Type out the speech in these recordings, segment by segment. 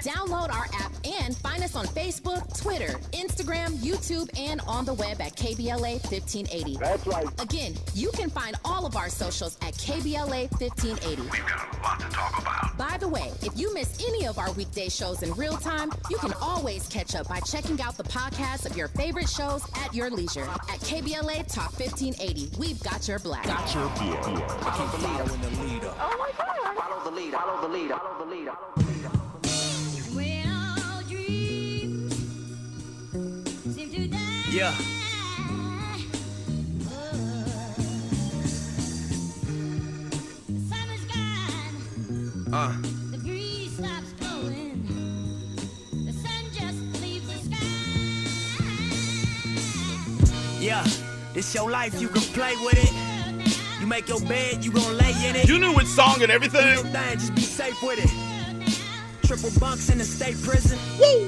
Download our app and find us on Facebook, Twitter, Instagram, YouTube, and on the web at KBLA 1580. That's right. Again, you can find all of our socials at KBLA 1580. We've got a lot to talk about. By the way, if you miss any of our weekday shows in real time, you can always catch up by checking out the podcast of your favorite shows at your leisure. At KBLA Talk 1580, we've got your black. Got your beer. Keep following the leader. Oh my God. Follow the leader. Follow the leader. Follow the leader. Follow the leader. When all dreams seem to die. Yeah. The summer's gone. The breeze stops blowing. The sun just leaves the sky. Yeah. This your life, you can play with it. You make your bed, you gon' lay in it. You knew which song and everything? Just be safe with it. Triple bunks in the state prison. Woo!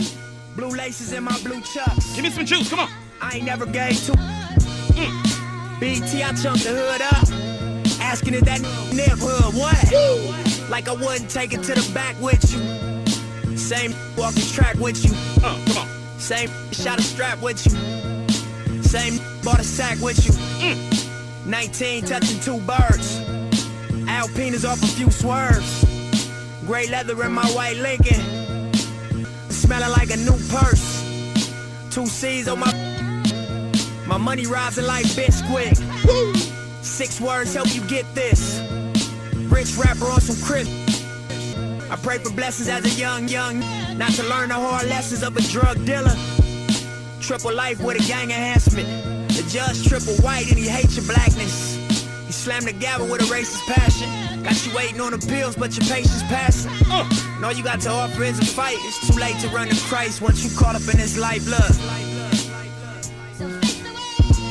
Blue laces in my blue chucks. Give me some juice, come on. I ain't never gave two. BT, I chunked the hood up. Asking if that neighborhood what? Woo! Like I wouldn't take it to the back with you. Same walk the track with you. Come on. Same shot a strap with you. Same bought a sack with you. 19 touching 2 birds. Alpinas off a few swerves. Gray leather in my white Lincoln. Smelling like a new purse. 2 C's on my money rising like Bisquick. 6 words help you get this. Rich rapper on some crisp. I pray for blessings as a young, not to learn the hard lessons of a drug dealer. Triple life with a gang enhancement. The judge triple white and he hates your blackness. He slammed the gavel with a racist passion. Got you waiting on the pills, but your patience passing. And all you got to offer is a fight. It's too late to run to Christ once you caught up in this life. Look.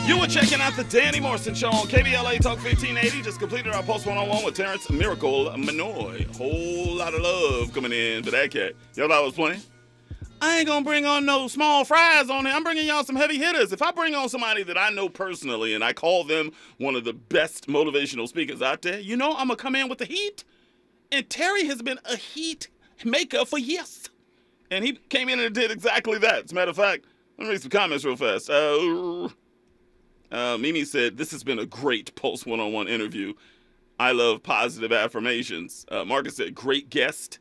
You were checking out the Danny Morrison Show on KBLA Talk 1580. Just completed our post one-on-one with Terrence Miracle Manoy. Whole lot of love coming in for that cat. Y'all thought I was playing? I ain't gonna bring on no small fries on it. I'm bringing y'all some heavy hitters. If I bring on somebody that I know personally and I call them one of the best motivational speakers out there, you know I'm gonna come in with the heat. And Terry has been a heat maker for years. And he came in and did exactly that. As a matter of fact, let me read some comments real fast. Mimi said, this has been a great Pulse one-on-one interview. I love positive affirmations. Marcus said, great guest.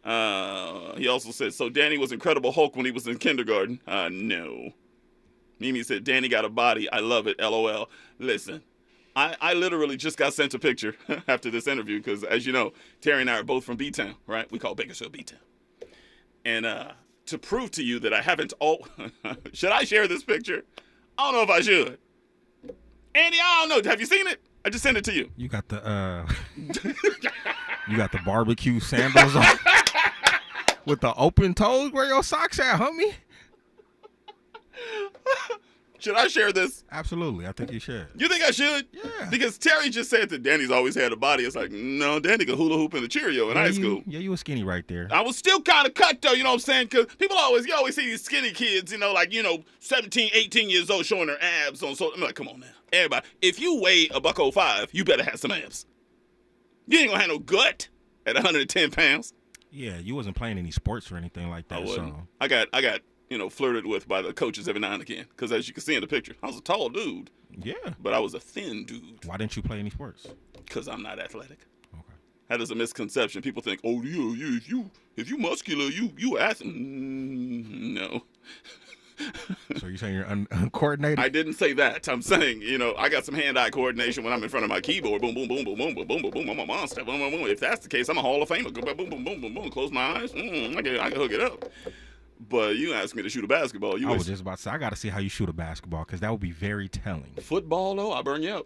He also said, so Danny was Incredible Hulk when he was in kindergarten. No. Mimi said, Danny got a body. I love it. LOL. Listen, I literally just got sent a picture after this interview because, as you know, Terry and I are both from B-Town, right? We call Bakersfield B-Town. And to prove to you that I haven't should I share this picture? I don't know if I should. Andy, I don't know. Have you seen it? I just sent it to you. You got the you got the barbecue sandals on with the open toes. Where your socks at, homie? Should I share this? Absolutely. I think you should. You think I should? Yeah. Because Terry just said that Danny's always had a body. It's like, no, Danny could hula hoop in the Cheerio in high school. Yeah, you were skinny right there. I was still kind of cut, though, you know what I'm saying? Because you always see these skinny kids, 17, 18 years old showing their abs on. So I'm like, come on now. Everybody, if you weigh $105, you better have some abs. You ain't going to have no gut at 110 pounds. Yeah, you wasn't playing any sports or anything like that. I wasn't. So. I got flirted with by the coaches every now and again. Because as you can see in the picture, I was a tall dude. Yeah. But I was a thin dude. Why didn't you play any sports? Because I'm not athletic. Okay. That is a misconception. People think, oh, yeah, if you muscular, you athlete. No. So you're saying you're uncoordinated? I didn't say that. I'm saying, I got some hand-eye coordination when I'm in front of my keyboard. Boom, boom, boom, boom, boom, boom, boom, boom, boom. I'm a monster. Boom, boom, boom. If that's the case, I'm a Hall of Famer. Go back, boom, boom, boom, boom, boom. Close my eyes. I can hook it up. But you asked me to shoot a basketball. I was just about to say, I got to see how you shoot a basketball because that would be very telling. Football, though, I'll burn you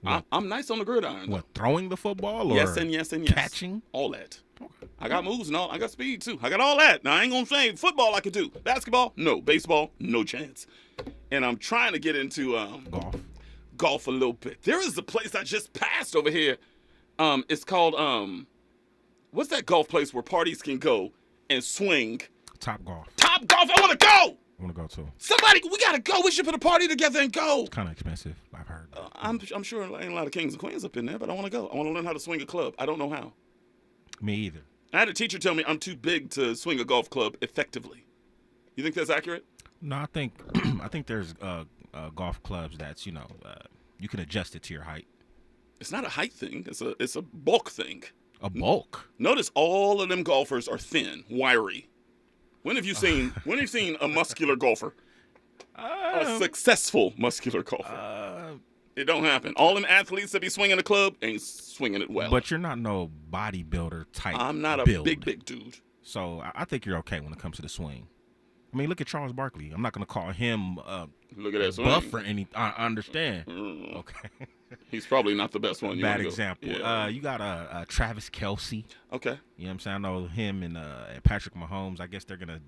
up. I'm nice on the gridiron. What, throwing the football or yes and yes. Catching? All that. Okay. I got moves and all. I got speed, too. I got all that. Now, I ain't going to say football I could do. Basketball? No. Baseball? No chance. And I'm trying to get into golf a little bit. There is a place I just passed over here. It's called, what's that golf place where parties can go and swing? Top Golf. Top Golf. I want to go. I want to go too. Somebody, we got to go. We should put a party together and go. It's kind of expensive, I've heard. I'm sure there ain't a lot of kings and queens up in there, but I want to go. I want to learn how to swing a club. I don't know how. Me either. I had a teacher tell me I'm too big to swing a golf club effectively. You think that's accurate? No, I think there's golf clubs that's you can adjust it to your height. It's not a height thing. It's a bulk thing. A bulk. Notice all of them golfers are thin, wiry. When have you seen a muscular golfer? A successful muscular golfer. It don't happen. All them athletes that be swinging a club ain't swinging it well. But you're not no bodybuilder type. I'm not a build. big dude. So I think you're okay when it comes to the swing. I mean, look at Charles Barkley. I'm not going to call him look at that swing. buff or any. I understand. Okay. He's probably not the best one. Bad example. Yeah. You got Travis Kelce. Okay. You know what I'm saying? I know him and Patrick Mahomes. I guess they're going to.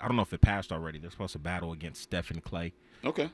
I don't know if it passed already. They're supposed to battle against Stephen Clay. Okay.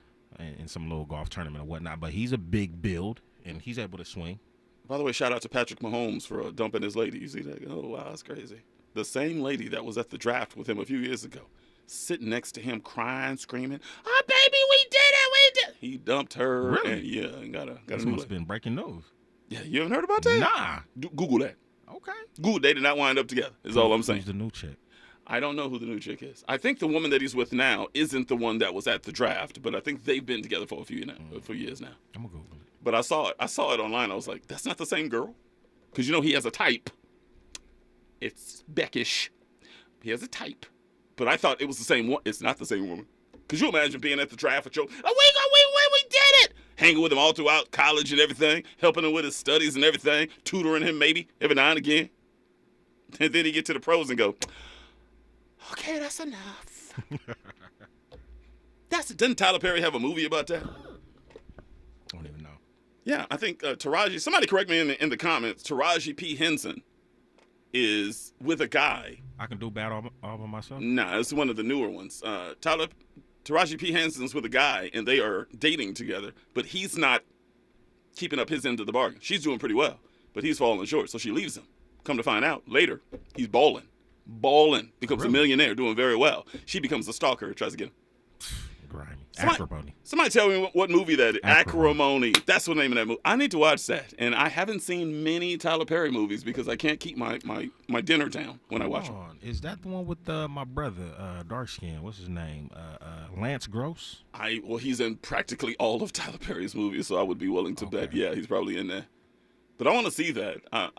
In some little golf tournament or whatnot. But he's a big build, and he's able to swing. By the way, shout out to Patrick Mahomes for dumping his lady. You see that? Oh, wow, that's crazy. The same lady that was at the draft with him a few years ago, sitting next to him, crying, screaming, "Oh, baby, we did it, we did it." He dumped her. Really? And got a This new must lady. have been breaking news. Yeah, you haven't heard about that? Nah. Google that. Okay. Google. They did not wind up together, is all I'm saying. Who's the new chick? I don't know who the new chick is. I think the woman that he's with now isn't the one that was at the draft, but I think they've been together for a few years now. I'm going to Google it. But I saw it online. I was like, that's not the same girl. Because, he has a type. It's Beckish. He has a type. But I thought it was the same one. It's not the same woman. Could you imagine being at the draft with Joe? We did it! Hanging with him all throughout college and everything. Helping him with his studies and everything. Tutoring him maybe every now and again. And then he get to the pros and go, okay, that's enough. Doesn't Tyler Perry have a movie about that? I don't even know. Yeah, I think Taraji, somebody correct me in the comments, Taraji P. Henson is with a guy. I can do bad all by myself? Nah, it's one of the newer ones. Taraji P. Henson's with a guy, and they are dating together, but he's not keeping up his end of the bargain. She's doing pretty well, but he's falling short, so she leaves him. Come to find out, later, he's balling, becomes a millionaire, doing very well. She becomes a stalker, tries to get him. Grimy. Acrimony. Somebody tell me what movie that is. Acrimony. That's the name of that movie. I need to watch that. And I haven't seen many Tyler Perry movies because I can't keep my dinner down when I watch them. Is that the one with my brother, dark skin? What's his name? Lance Gross? He's in practically all of Tyler Perry's movies, so I would be willing to bet, yeah, he's probably in there. But I want to see that.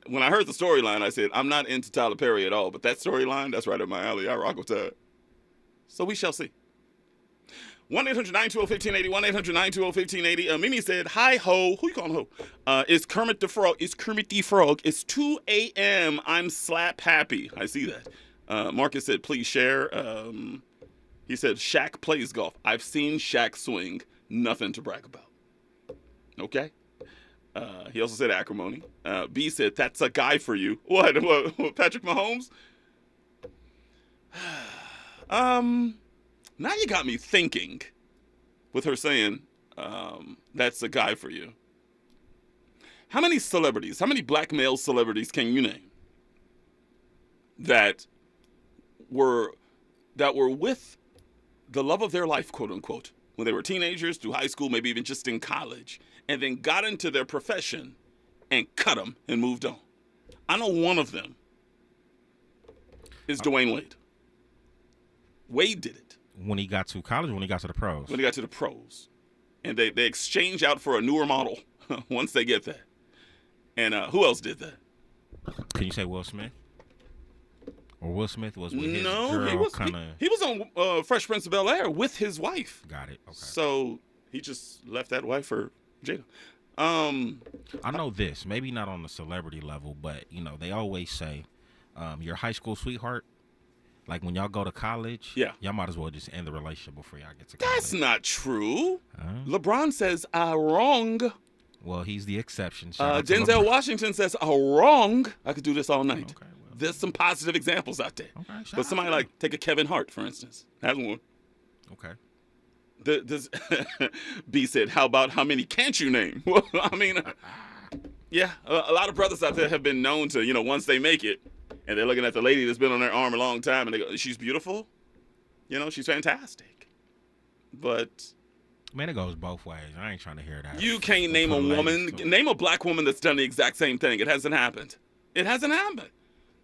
When I heard the storyline, I said, I'm not into Tyler Perry at all, but that storyline, that's right up my alley. I rock with that. So we shall see. 1-800-920-1580, 1-800-920-1580. Mimi said, hi ho. Who you calling ho? It's Kermit the Frog. It's 2 a.m. I'm slap happy. I see that. Marcus said, please share. He said, Shaq plays golf. I've seen Shaq swing. Nothing to brag about. Okay. He also said acrimony. B said, that's a guy for you. What Patrick Mahomes? Now you got me thinking with her saying, that's a guy for you. How many black male celebrities can you name that were with the love of their life, quote unquote, when they were teenagers, through high school, maybe even just in college, and then got into their profession and cut them and moved on? I know one of them is Dwayne Wade. Wade did it. When he got to college or when he got to the pros? When he got to the pros. And they exchange out for a newer model once they get there. And who else did that? Can you say Will Smith? Or Will Smith was with his girl kind of... He was on Fresh Prince of Bel-Air with his wife. Got it. Okay. So he just left that wife for Jada. I know this. Maybe not on the celebrity level, but, they always say your high school sweetheart, like when y'all go to college, y'all might as well just end the relationship before y'all get to college. That's not true. LeBron says, wrong. Well, he's the exception. Denzel Washington says, wrong. I could do this all night. Okay, well. There's some positive examples out there. Okay, but somebody take a Kevin Hart, for instance. That's one. Okay. This B said, how about how many can't you name? Well, I mean, yeah, a lot of brothers out there have been known to, once they make it, and they're looking at the lady that's been on their arm a long time, and they go, she's beautiful. She's fantastic. But... man, it goes both ways. I ain't trying to hear that. You can't name a woman, name a black woman that's done the exact same thing. It hasn't happened. It hasn't happened.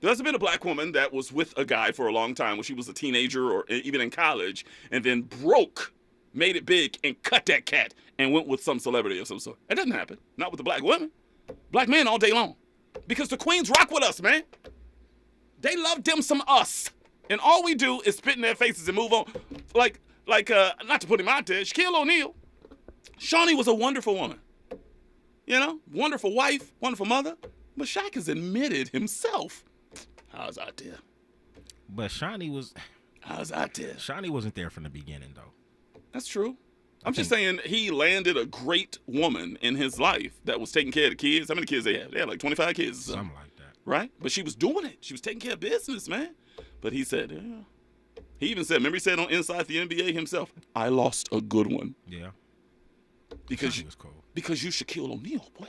There hasn't been a black woman that was with a guy for a long time when she was a teenager or even in college and then broke, made it big, and cut that cat and went with some celebrity of some sort. That doesn't happen. Not with the black women. Black men all day long. Because the queens rock with us, man. They love them some us. And all we do is spit in their faces and move on. Like, not to put him out there, Shaquille O'Neal. Shawnee was a wonderful woman. You know, wonderful wife, wonderful mother. But Shaq has admitted himself. How's out there? But Shawnee was. How's out there? Shawnee wasn't there from the beginning, though. That's true. I'm just saying he landed a great woman in his life that was taking care of the kids. How many kids they had? They had like 25 kids or something like that. Right? But she was doing it. She was taking care of business, man. But he said, yeah. He even said, remember he said on Inside the NBA himself, I lost a good one. Yeah. Because was cool. Because you Shaquille O'Neal, boy.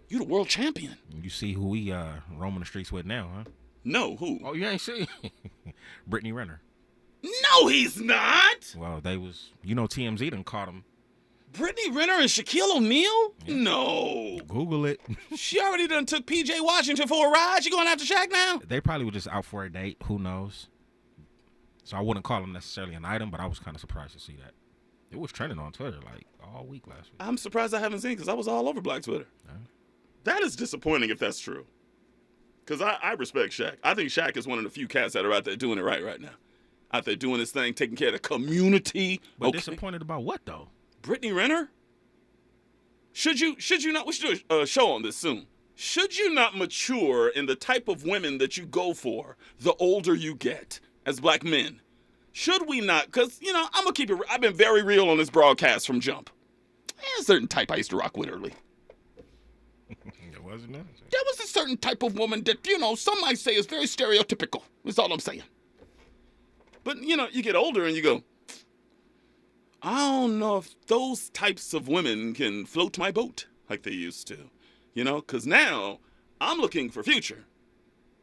You the world champion. You see who he roaming the streets with now, huh? No, who? Oh, you ain't see? Brittany Renner. No, he's not. Well, they was, TMZ done caught him. Brittany Renner and Shaquille O'Neal? Yeah. No. Google it. She already done took P.J. Washington for a ride. She going after Shaq now? They probably were just out for a date. Who knows? So I wouldn't call him necessarily an item, but I was kind of surprised to see that. It was trending on Twitter like all week last week. I'm surprised I haven't seen it because I was all over Black Twitter. That is disappointing if that's true. Because I respect Shaq. I think Shaq is one of the few cats that are out there doing it right now. Out there doing his thing, taking care of the community. But disappointed about what, though? Brittany Renner? Should you not, we should do a show on this soon. Should you not mature in the type of women that you go for the older you get as black men? Should we not? Because, I'm going to keep it, I've been very real on this broadcast from jump. There's a certain type I used to rock with early. It wasn't that? There was a certain type of woman that, some might say is very stereotypical. That's all I'm saying. But, you get older and you go, I don't know if those types of women can float my boat like they used to. Because now I'm looking for future.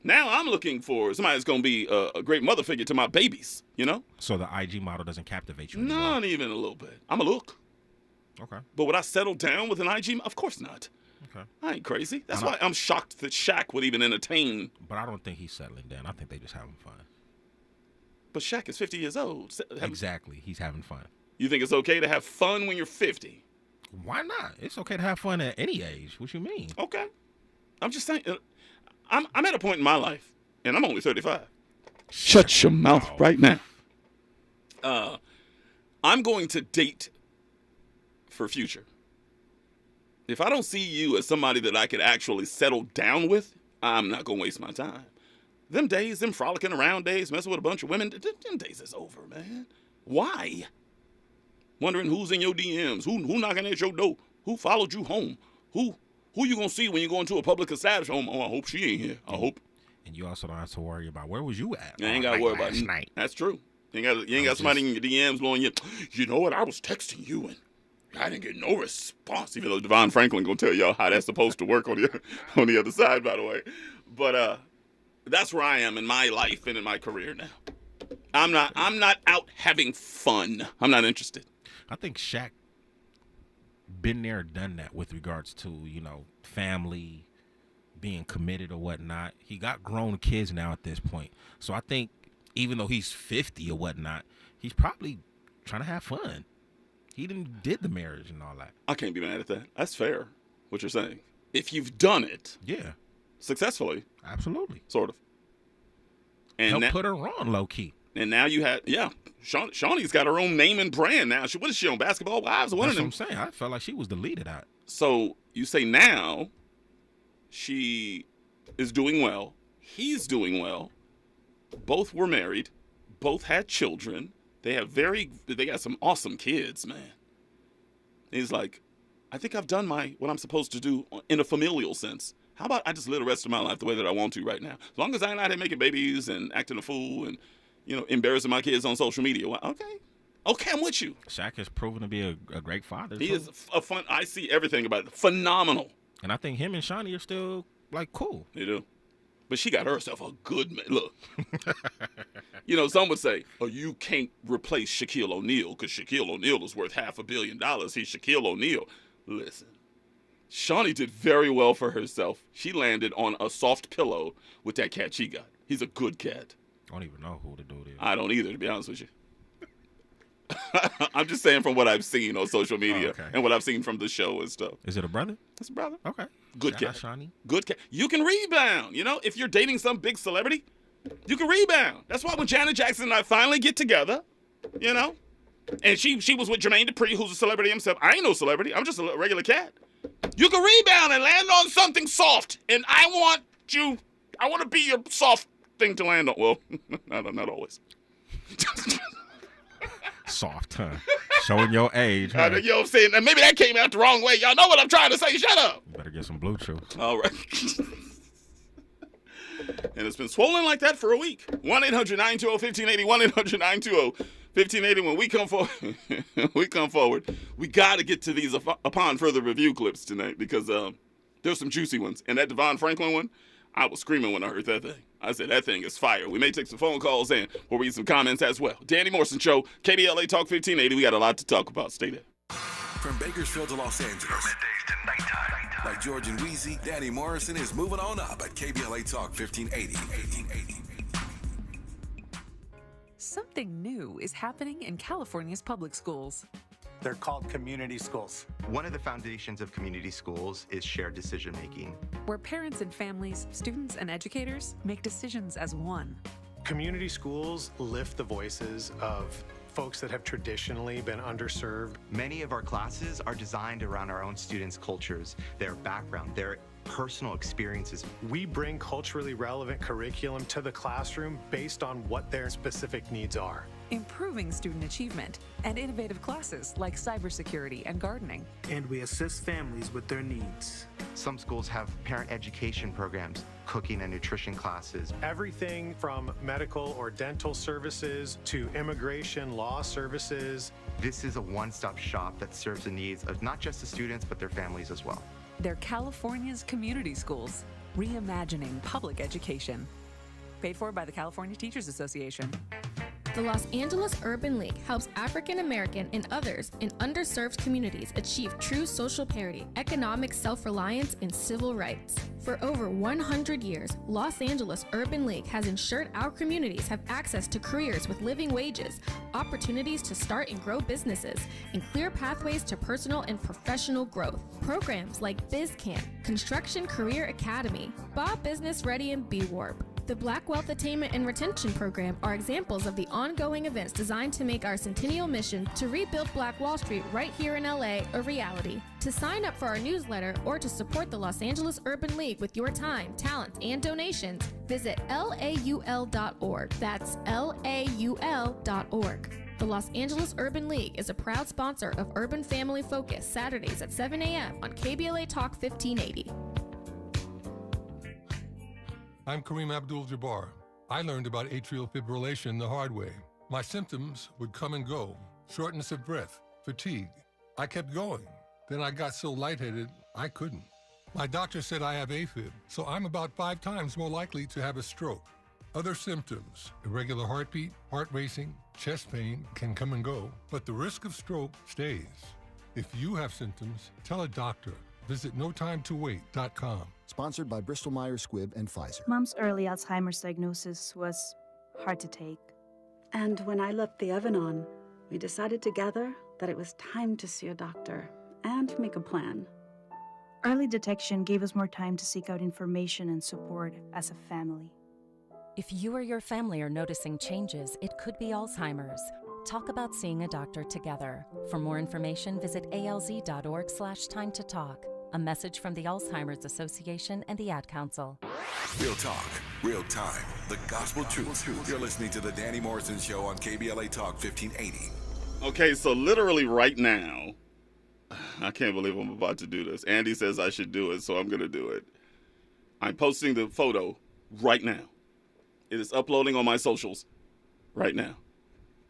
Now I'm looking for somebody that's going to be a great mother figure to my babies, So the IG model doesn't captivate you anymore? Not even a little bit. I'm a look. Okay. But would I settle down with an IG? Of course not. Okay. I ain't crazy. That's why I'm shocked that Shaq would even entertain. But I don't think he's settling down. I think they just having fun. But Shaq is 50 years old. Exactly. He's having fun. You think it's okay to have fun when you're 50? Why not? It's okay to have fun at any age. What you mean? Okay. I'm just saying. I'm at a point in my life, and I'm only 35. Shut your mouth right now. I'm going to date for future. If I don't see you as somebody that I could actually settle down with, I'm not going to waste my time. Them days, them frolicking around days, messing with a bunch of women, them days is over, man. Why? Wondering who's in your DMs, who knocking at your door, who followed you home, who you gonna see when you go into a public establishment? Oh, I hope she ain't here. I hope. And you also don't have to worry about where was you at. You ain't gotta worry about it. That's true. You ain't got somebody in your DMs blowing you. You know what? I was texting you and I didn't get no response. Even though Devon Franklin gonna tell y'all how that's supposed to work on the other side, by the way. But that's where I am in my life and in my career now. I'm not out having fun. I'm not interested. I think Shaq been there, done that with regards to, family, being committed or whatnot. He got grown kids now at this point. So I think even though he's 50 or whatnot, he's probably trying to have fun. He did the marriage and all that. I can't be mad at that. That's fair, what you're saying. If you've done it. Yeah. Successfully. Absolutely. Sort of. And help put her on low key. And now you had, Shawnee's got her own name and brand now. What is she on, Basketball Wives? That's what I'm saying. I felt like she was the lead of that. So you say now she is doing well. He's doing well. Both were married. Both had children. They got some awesome kids, man. He's like, I think I've done what I'm supposed to do in a familial sense. How about I just live the rest of my life the way that I want to right now? As long as I'm not out here making babies and acting a fool and embarrassing my kids on social media. Well, okay, I'm with you. Shaq has proven to be a great father. He is I see everything about it. Phenomenal. And I think him and Shawnee are still, cool. They do. But she got herself a good man. Look. Some would say, you can't replace Shaquille O'Neal because Shaquille O'Neal is worth $500 million. He's Shaquille O'Neal. Listen. Shawnee did very well for herself. She landed on a soft pillow with that cat she got. He's a good cat. I don't even know who the dude is. I don't either, to be honest with you. I'm just saying from what I've seen on social media and what I've seen from the show and stuff. Is it a brother? It's a brother. Okay. Good Shout cat. out Shawnee. Good cat. You can rebound. You know, if you're dating some big celebrity, you can rebound. That's why when Janet Jackson and I finally get together, you know, and she was with Jermaine Dupri, who's a celebrity himself. I ain't no celebrity. I'm just a regular cat. You can rebound and land on something soft. And I want to be your soft thing to land on. Well, not always. Soft, huh? Showing your age, huh? You know what I'm saying? And maybe that came out the wrong way. Y'all know what I'm trying to say. Shut up. You better get some Blue Chew. All right. And it's been swollen like that for a week. 1-800-920-1580. 1-800-920-1580. When we come forward, we got to get to these upon further review clips tonight because there's some juicy ones. And that Devon Franklin one, I was screaming when I heard that thing. I said, that thing is fire. We may take some phone calls and we'll read some comments as well. Danny Morrison Show, KBLA Talk 1580. We got a lot to talk about. Stay there. From Bakersfield to Los Angeles. From middays to nighttime. Like George and Wheezy, Danny Morrison is moving on up at KBLA Talk 1580. Something new is happening in California's public schools. They're called community schools. One of the foundations of community schools is shared decision making, where parents and families, students and educators make decisions as one. Community schools lift the voices of folks that have traditionally been underserved. Many of our classes are designed around our own students' cultures, their background, their personal experiences. We bring culturally relevant curriculum to the classroom based on what their specific needs are. Improving student achievement and innovative classes like cybersecurity and gardening. And we assist families with their needs. Some schools have parent education programs, cooking and nutrition classes. Everything from medical or dental services to immigration law services. This is a one-stop shop that serves the needs of not just the students, but their families as well. They're California's community schools, reimagining public education. Paid for by the California Teachers Association. The Los Angeles Urban League helps African American and others in underserved communities achieve true social parity, economic self-reliance, and civil rights. For over 100 years, Los Angeles Urban League has ensured our communities have access to careers with living wages, opportunities to start and grow businesses, and clear pathways to personal and professional growth. Programs like BizCamp, Construction Career Academy, Bob Business Ready, and B-Warp. The Black Wealth Attainment and Retention Program are examples of the ongoing events designed to make our centennial mission to rebuild Black Wall Street right here in LA a reality. To sign up for our newsletter or to support the Los Angeles Urban League with your time, talents, and donations, visit laul.org. That's laul.org. The Los Angeles Urban League is a proud sponsor of Urban Family Focus, Saturdays at 7 a.m. on KBLA Talk 1580. I'm Kareem Abdul-Jabbar. I learned about atrial fibrillation the hard way. My symptoms would come and go, shortness of breath, fatigue. I kept going. Then I got so lightheaded, I couldn't. My doctor said I have AFib, so I'm about 5 times more likely to have a stroke. Other symptoms, irregular heartbeat, heart racing, chest pain can come and go, but the risk of stroke stays. If you have symptoms, tell a doctor. Visit notimetowait.com. Sponsored by Bristol Myers Squibb and Pfizer. Mom's early Alzheimer's diagnosis was hard to take. And when I left the oven on, we decided together that it was time to see a doctor and make a plan. Early detection gave us more time to seek out information and support as a family. If you or your family are noticing changes, it could be Alzheimer's. Talk about seeing a doctor together. For more information, visit alz.org/time to talk. A message from the Alzheimer's Association and the Ad Council. Real talk, real time, the gospel truth. You're listening to the Danny Morrison Show on KBLA Talk 1580. Okay, so literally right now, I can't believe I'm about to do this. Andy says I should do it, so I'm going to do it. I'm posting the photo right now. It is uploading on my socials right now.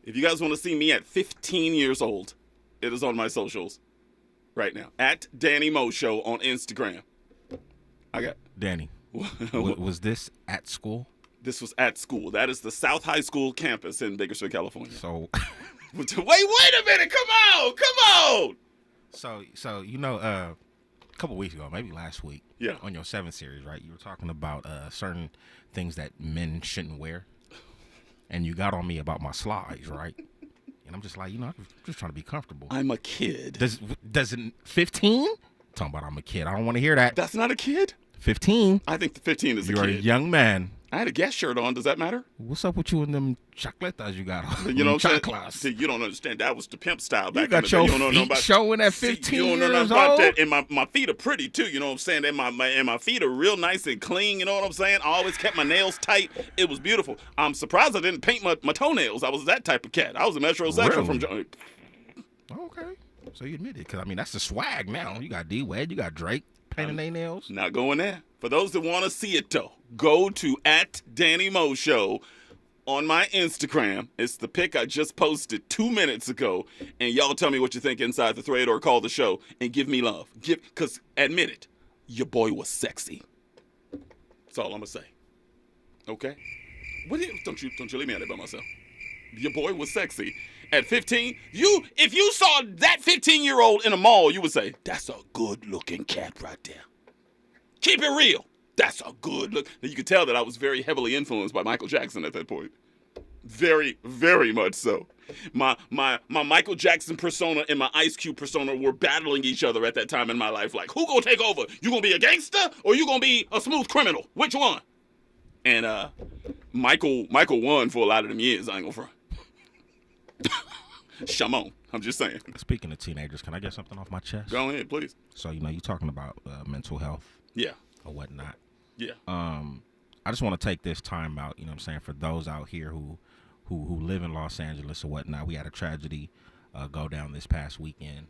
If you guys want to see me at 15 years old, it is on my socials right now. At Danny Mo Show on Instagram. I got Danny. Was this at school? This was at school. That is the South High School campus in Bakersfield, California. So wait a minute. Come on. So you know, a couple weeks ago, maybe last week. Yeah. On your 7 series, right? You were talking about certain things that men shouldn't wear, and you got on me about my slides, right? And I'm just like, I'm just trying to be comfortable. I'm a kid. Doesn't 15? Talking about I'm a kid. I don't want to hear that. That's not a kid? 15. I think the 15 is a kid. You're a young man. I had a guest shirt on. Does that matter? What's up with you and them chocolatas you got on? You know what I'm saying? See, you don't understand. That was the pimp style back You got in the your day. You don't know about showing at 15 you don't know years nothing about old? that. And my feet are pretty too. You know what I'm saying? And my feet are real nice and clean. You know what I'm saying? I always kept my nails tight. It was beautiful. I'm surprised I didn't paint my toenails. I was that type of cat. I was a metrosexual from. Okay, so you admit it, because that's the swag now. You got D-Wade, you got Drake painting their nails. Not going there. For those that want to see it though, go to @DannyMoShow on my Instagram. It's the pic I just posted 2 minutes ago, and y'all tell me what you think inside the thread or call the show and give me love. Because admit it, your boy was sexy. That's all I'm gonna say. Okay? Don't you leave me out there by myself. Your boy was sexy. At 15, if you saw that 15-year-old in a mall, you would say, that's a good-looking cat right there. Keep it real. That's a good look. You could tell that I was very heavily influenced by Michael Jackson at that point. Very, very much so. My Michael Jackson persona and my Ice Cube persona were battling each other at that time in my life. Like, who gonna take over? You gonna be a gangster or you gonna be a smooth criminal? Which one? And Michael won for a lot of them years. I ain't gonna front. Shamon, I'm just saying. Speaking of teenagers, can I get something off my chest? Go ahead, please. So, you talking about mental health. Yeah. Or whatnot. Yeah. I just want to take this time out, for those out here who live in Los Angeles or whatnot. We had a tragedy go down this past weekend.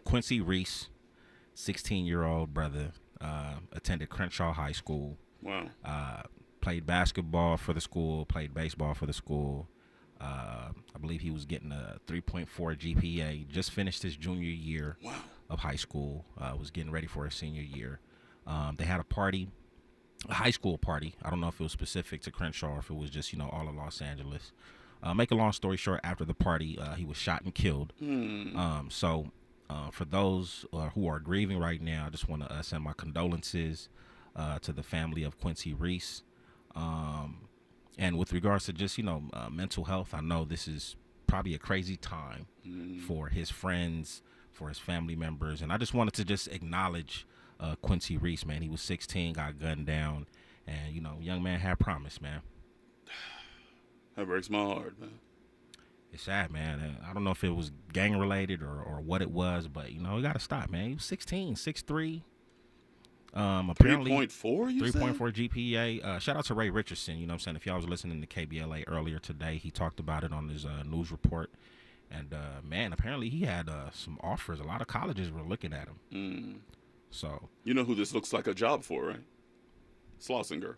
Quincy Reese, 16-year-old brother, attended Crenshaw High School. Wow. Played basketball for the school, played baseball for the school. I believe he was getting a 3.4 GPA. Just finished his junior year of high school. Was getting ready for his senior year. They had a party, a high school party. I don't know if it was specific to Crenshaw or if it was just, all of Los Angeles. Make a long story short, after the party, he was shot and killed. So for those who are grieving right now, I just want to send my condolences to the family of Quincy Reese. And with regards to just, mental health, I know this is probably a crazy time for his friends, for his family members. And I just wanted to just acknowledge Quincy Reese, man. He was 16, got gunned down. And, young man had promise, man. That breaks my heart, man. It's sad, man. And I don't know if it was gang-related or what it was, but, he got to stop, man. He was 16, 6'3". Apparently 3.4, you 3.4 GPA. Shout out to Ray Richardson. If y'all was listening to KBLA earlier today, he talked about it on his news report. And man, apparently he had some offers. A lot of colleges were looking at him. So you know who this looks like a job for, right? Slausinger.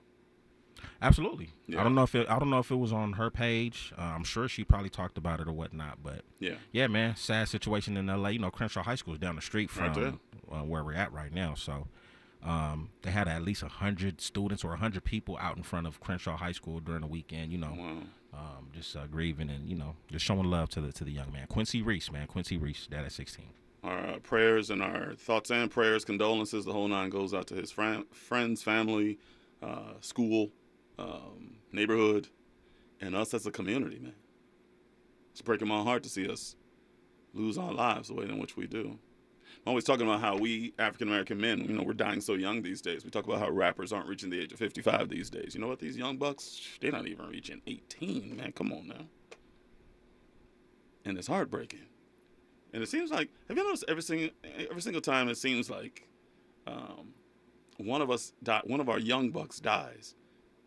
Absolutely. Yeah. I don't know if it was on her page. I'm sure she probably talked about it or whatnot. But yeah, man, sad situation in LA. Crenshaw High School is down the street from where we're at right now. So. They had at least 100 students or 100 people out in front of Crenshaw High School during the weekend, just grieving and, just showing love to the young man. Quincy Reese, dad at 16. Our prayers and our thoughts and prayers, condolences, the whole nine goes out to his friends, family, school, neighborhood, and us as a community, man. It's breaking my heart to see us lose our lives the way in which we do. I'm always talking about how we African-American men, we're dying so young these days. We talk about how rappers aren't reaching the age of 55 these days. You know what? These young bucks, they're not even reaching 18, man. Come on now. And it's heartbreaking. And it seems like, have you noticed every single time it seems like one of our young bucks dies,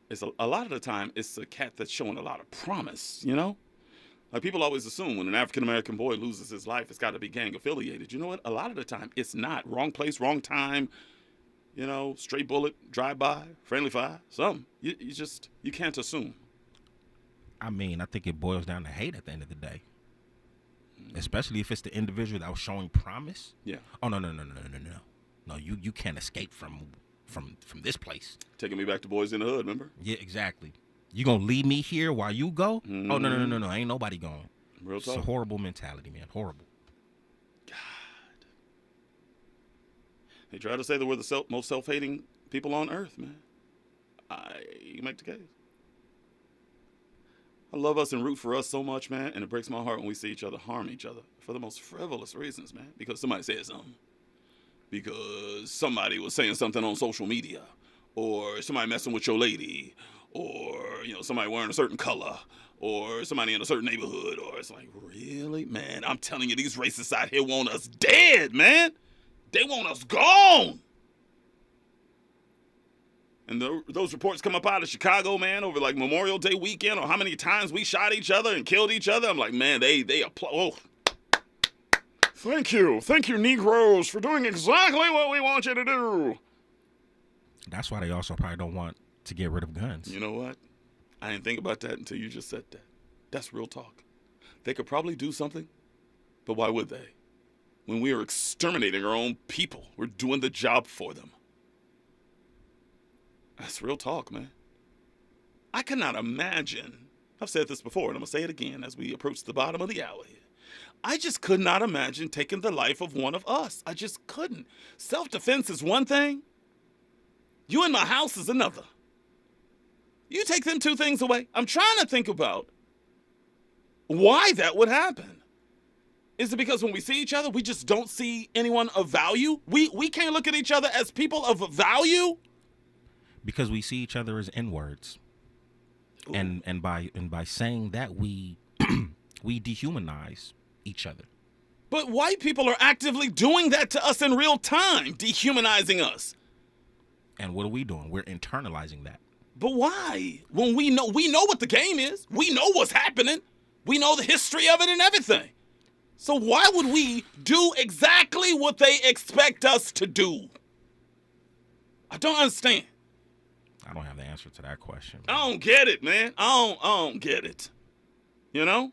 it's a lot of the time it's a cat that's showing a lot of promise, Like, people always assume when an African-American boy loses his life, it's got to be gang-affiliated. You know what? A lot of the time, it's not. Wrong place, wrong time, straight bullet, drive-by, friendly fire, something. You can't assume. I mean, I think it boils down to hate at the end of the day. Especially if it's the individual that was showing promise. Yeah. Oh, no. No, you can't escape from this place. Taking me back to Boys in the Hood, remember? Yeah, exactly. You gonna leave me here while you go? Mm-hmm. Oh, no. Ain't nobody going. Real talk. It's a horrible mentality, man. Horrible. God. They try to say that we're the most self-hating people on earth, man. You make the case. I love us and root for us so much, man, and it breaks my heart when we see each other harm each other for the most frivolous reasons, man. Because somebody said something. Because somebody was saying something on social media. Or somebody messing with your lady. Or, somebody wearing a certain color. Or somebody in a certain neighborhood. Or it's like, really? Man, I'm telling you, these racists out here want us dead, man. They want us gone. And those reports come up out of Chicago, man, over like Memorial Day weekend, or how many times we shot each other and killed each other. I'm like, man, they applaud. Oh. Thank you, Negroes, for doing exactly what we want you to do. That's why they also probably don't want to get rid of guns. You know what? I didn't think about that until you just said that. That's real talk. They could probably do something, but why would they? When we are exterminating our own people, we're doing the job for them. That's real talk, man. I cannot imagine, I've said this before, and I'm going to say it again as we approach the bottom of the hour here. I just could not imagine taking the life of one of us. I just couldn't. Self-defense is one thing. You in my house is another. You take them two things away. I'm trying to think about why that would happen. Is it because when we see each other, we just don't see anyone of value? We can't look at each other as people of value? Because we see each other as N-words. And by saying that, we we dehumanize each other. But white people are actively doing that to us in real time, dehumanizing us. And what are we doing? We're internalizing that. But why? When we know what the game is. We know what's happening. We know the history of it and everything. So why would we do exactly what they expect us to do? I don't understand. I don't have the answer to that question. I don't get it, man. I don't get it. You know?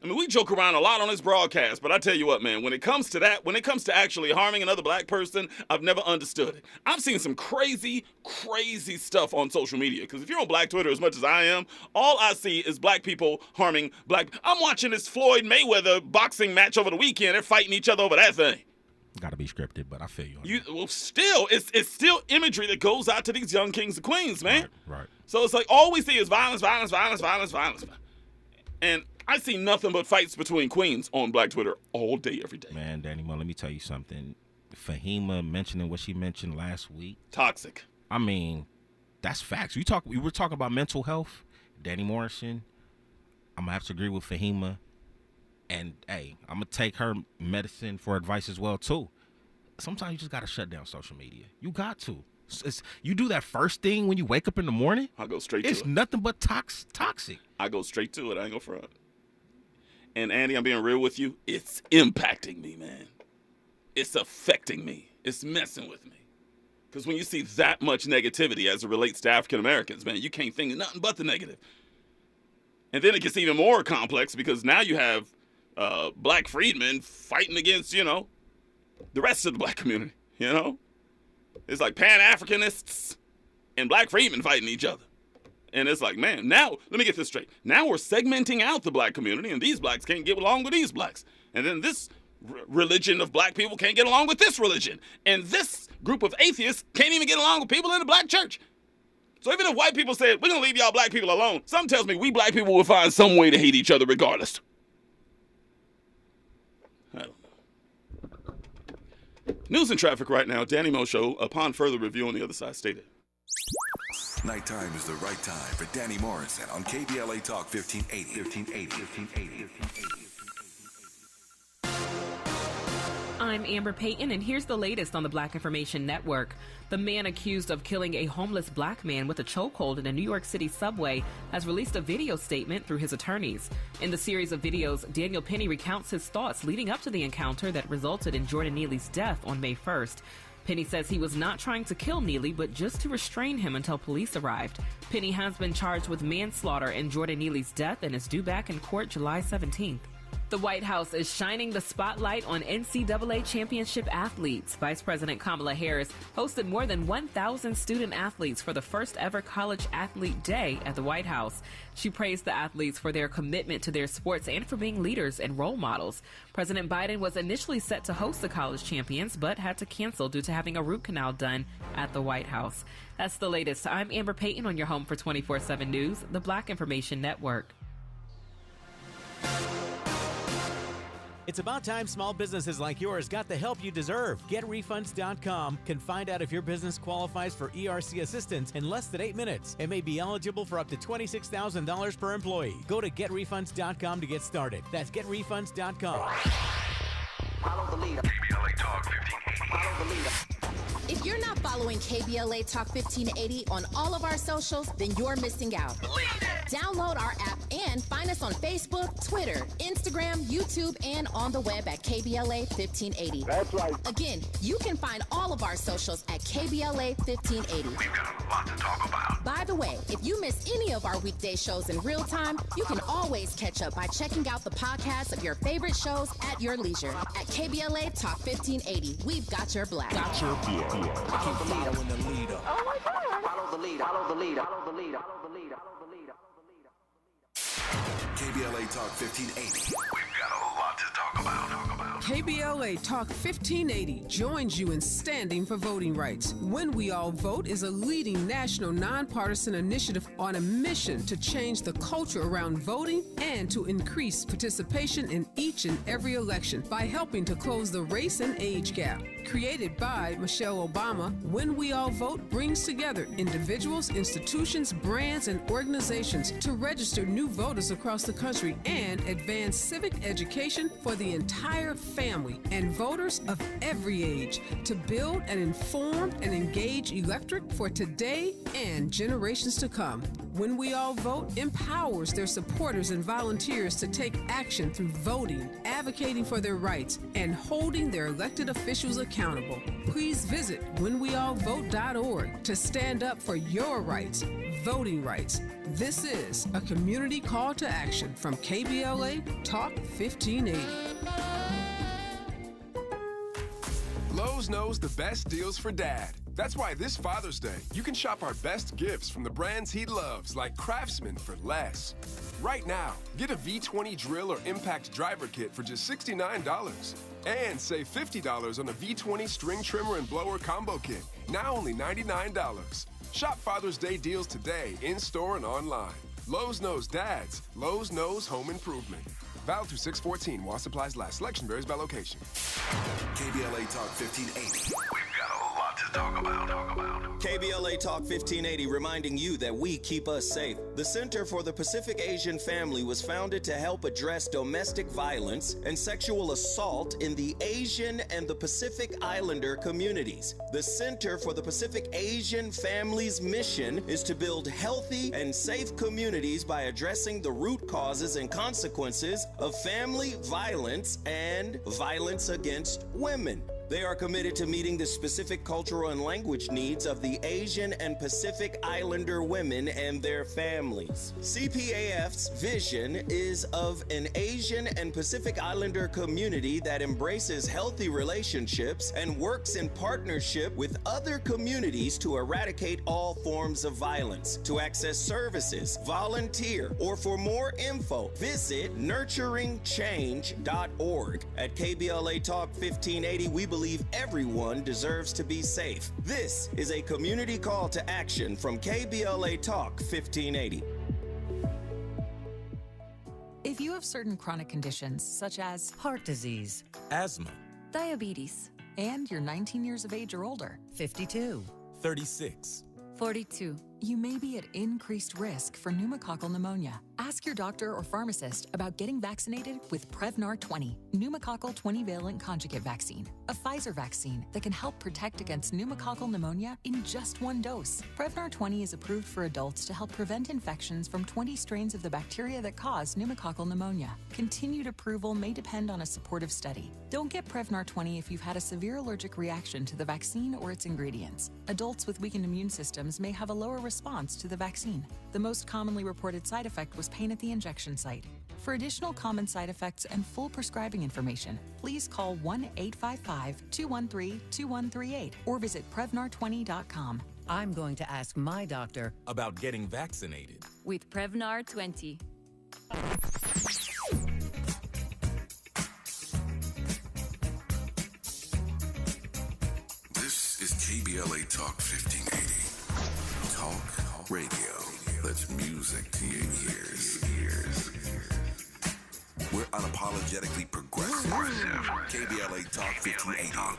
I mean, we joke around a lot on this broadcast, but I tell you what, man, when it comes to that, when it comes to actually harming another black person, I've never understood it. I've seen some crazy, crazy stuff on social media, because if you're on Black Twitter as much as I am, all I see is black people harming black. I'm watching this Floyd Mayweather boxing match over the weekend. They're fighting each other over that thing. Got to be scripted, but I feel you. Well, still, it's still imagery that goes out to these young kings and queens, man. Right. So it's like all we see is violence, violence, violence, violence, violence. And I see nothing but fights between queens on Black Twitter all day, every day. Man, Danny Mo, let me tell you something. Fahima mentioning what she mentioned last week. Toxic. I mean, that's facts. We were talking about mental health. Danny Morrison. I'm gonna have to agree with Fahima. And hey, I'm gonna take her medicine for advice as well too. Sometimes you just gotta shut down social media. You got to. You do that first thing when you wake up in the morning. I'll go straight to it. It's nothing but toxic. I go straight to it. I ain't gonna front. And Andy, I'm being real with you. It's impacting me, man. It's affecting me. It's messing with me. Because when you see that much negativity as it relates to African Americans, man, you can't think of nothing but the negative. And then it gets even more complex because now you have black freedmen fighting against, the rest of the black community, It's like Pan-Africanists and black freedmen fighting each other. And it's like, man, now, let me get this straight. Now we're segmenting out the black community, and these blacks can't get along with these blacks. And then this religion of black people can't get along with this religion. And this group of atheists can't even get along with people in the black church. So even if white people said, we're going to leave y'all black people alone, something tells me we black people will find some way to hate each other regardless. I don't know. News and traffic right now. Danny Mo Show, upon further review on the other side, stated. Nighttime is the right time for Danny Morrison on KBLA Talk 1580. I'm Amber Payton, and here's the latest on the Black Information Network. The man accused of killing a homeless black man with a chokehold in a New York City subway has released a video statement through his attorneys. In the series of videos, Daniel Penny recounts his thoughts leading up to the encounter that resulted in Jordan Neely's death on May 1st. Penny says he was not trying to kill Neely, but just to restrain him until police arrived. Penny has been charged with manslaughter in Jordan Neely's death and is due back in court July 17th. The White House is shining the spotlight on NCAA championship athletes. Vice President Kamala Harris hosted more than 1,000 student athletes for the first ever College Athlete Day at the White House. She praised the athletes for their commitment to their sports and for being leaders and role models. President Biden was initially set to host the college champions, but had to cancel due to having a root canal done at the White House. That's the latest. I'm Amber Payton on your home for 24/7 News, the Black Information Network. It's about time small businesses like yours got the help you deserve. GetRefunds.com can find out if your business qualifies for ERC assistance in less than 8 minutes and may be eligible for up to $26,000 per employee. Go to GetRefunds.com to get started. That's GetRefunds.com. Follow the leader. KBLA Talk 1580. Follow the leader. If you're not following KBLA Talk 1580 on all of our socials, then you're missing out. Download our app and find us on Facebook, Twitter, Instagram, YouTube, and on the web at KBLA 1580. That's right. Again, you can find all of our socials at KBLA 1580. We've got a lot to talk about. By the way, if you miss any of our weekday shows in real time, you can always catch up by checking out the podcasts of your favorite shows at your leisure. At KBLA Talk 1580, we've got your black. Follow the leader. Oh my God. Follow the leader. Follow the leader. Follow the leader. Follow the leader. Follow the leader. KBLA Talk 1580. We've got a lot to talk about. KBLA Talk 1580 joins you in standing for voting rights. When We All Vote is a leading national nonpartisan initiative on a mission to change the culture around voting and to increase participation in each and every election by helping to close the race and age gap. Created by Michelle Obama, When We All Vote brings together individuals, institutions, brands, and organizations to register new voters across the country and advance civic education for the entire family and voters of every age to build an informed and engaged electorate for today and generations to come. When We All Vote empowers their supporters and volunteers to take action through voting, advocating for their rights, and holding their elected officials accountable. Please visit whenweallvote.org to stand up for your rights, voting rights. This is a community call to action from KBLA Talk 1580. Lowe's knows the best deals for Dad. That's why this Father's Day, you can shop our best gifts from the brands he loves, like Craftsman, for less. Right now, get a V20 drill or impact driver kit for just $69. And save $50 on a V20 string trimmer and blower combo kit, now only $99. Shop Father's Day deals today, in-store and online. Lowe's knows dads. Lowe's knows home improvement. Valid through 6/14 while supplies last. Selection varies by location. KBLA Talk 1580. We've got a lot to talk about. KBLA Talk 1580 reminding you that we keep us safe. The Center for the Pacific Asian Family was founded to help address domestic violence and sexual assault in the Asian and the Pacific Islander communities. The Center for the Pacific Asian Family's mission is to build healthy and safe communities by addressing the root causes and consequences of family violence and violence against women. They are committed to meeting the specific cultural and language needs of the Asian and Pacific Islander women and their families. CPAF's vision is of an Asian and Pacific Islander community that embraces healthy relationships and works in partnership with other communities to eradicate all forms of violence. To access services, volunteer, or for more info, visit nurturingchange.org. At KBLA Talk 1580, we believe everyone deserves to be safe. This is a community call to action from KBLA Talk 1580. If you have certain chronic conditions such as heart disease, asthma, diabetes, and you're 19 years of age or older, 52, 36, 42, you may be at increased risk for pneumococcal pneumonia. Ask your doctor or pharmacist about getting vaccinated with Prevnar 20, pneumococcal 20-valent conjugate vaccine, a Pfizer vaccine that can help protect against pneumococcal pneumonia in just one dose. Prevnar 20 is approved for adults to help prevent infections from 20 strains of the bacteria that cause pneumococcal pneumonia. Continued approval may depend on a supportive study. Don't get Prevnar 20 if you've had a severe allergic reaction to the vaccine or its ingredients. Adults with weakened immune systems may have a lower response to the vaccine. The most commonly reported side effect was pain at the injection site. For additional common side effects and full prescribing information, please call 1-855-213-2138 or visit Prevnar20.com. I'm going to ask my doctor about getting vaccinated with Prevnar 20. This is KBLA Talk 1580. Talk radio. That's music to your ears. We're unapologetically progressive. KBLA Talk 1580.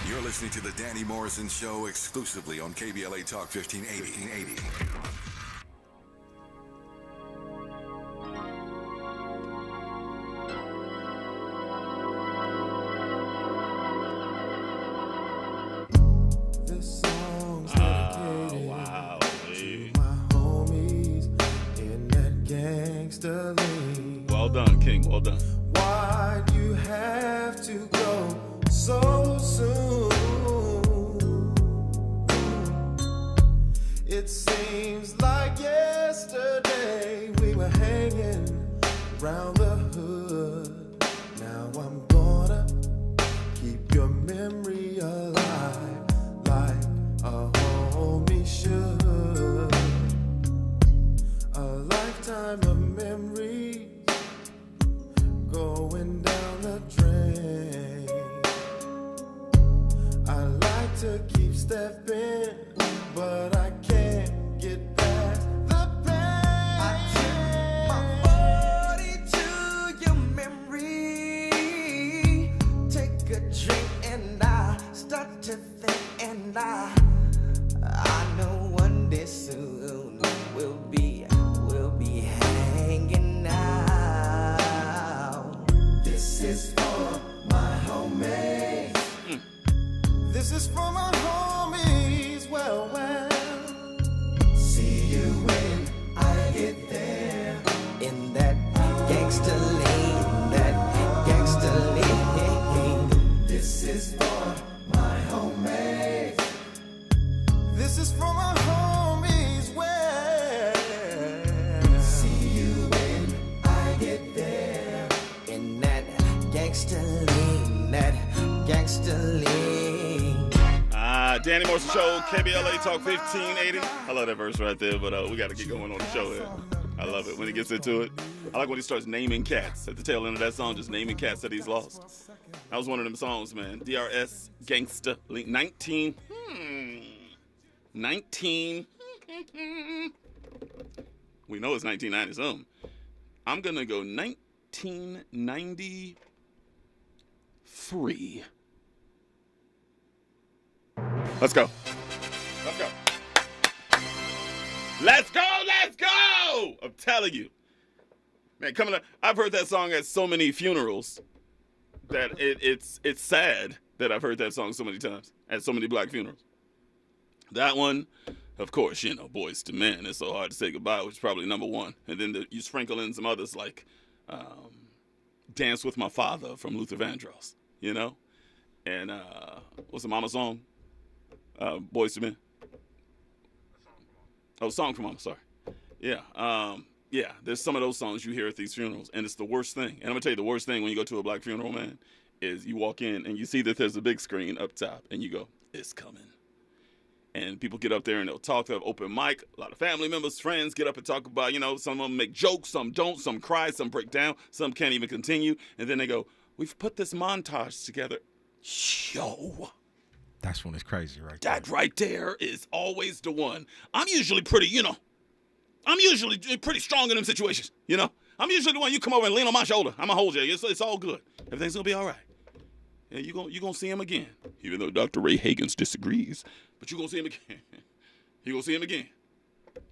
You're listening to the Danny Morrison Show exclusively on KBLA Talk 1580. This song's dedicated to my homies in that gangster league. Well done, King. Well done. Why'd you have to go so soon? It seems like yesterday we were hanging around the hood. Now I'm gonna keep your memory alive like a homie should. A lifetime of memories going down the drain. I like to keep stepping, but I can't get past the pain. I took my body to your memory. Take a drink and I start to think, and I know one day soon we'll be hanging out. This is for my homies. This is for my homies. Well, see you when I get there. In that gangster lane, This is for my homies. This is for my homies. Well, see you when I get there. In that gangster lane, Danny Morrison Show, KBLA Talk 1580. I love that verse right there, but we got to get going on the show here. I love it when he gets into it. I like when he starts naming cats at the tail end of that song, just naming cats that he's lost. That was one of them songs, man. DRS, Gangsta, Link, 19. We know it's 1990 something. I'm going to go 1993. Let's go. Let's go! I'm telling you. Man, coming up, I've heard that song at so many funerals that it's sad that I've heard that song so many times at so many black funerals. That one, of course, Boys to Men, It's So Hard to Say Goodbye, which is probably number one. And then you sprinkle in some others like Dance With My Father from Luther Vandross, And what's the mama song? Boys to Men. Oh, Song for Mama, sorry. Yeah. There's some of those songs you hear at these funerals, and it's the worst thing. And I'm going to tell you the worst thing when you go to a black funeral, man, is you walk in and you see that there's a big screen up top, and you go, it's coming. And people get up there and they'll talk, they have open mic. A lot of family members, friends get up and talk about, some of them make jokes, some don't, some cry, some break down, some can't even continue. And then they go, we've put this montage together. Yo. That's when it's crazy right there. That right there is always the one. I'm usually pretty strong in them situations, I'm usually the one you come over and lean on my shoulder. I'm going to hold you. It's all good. Everything's going to be all right. And you're going to see him again. Even though Dr. Ray Hagans disagrees. But you're going to see him again. You're going to see him again.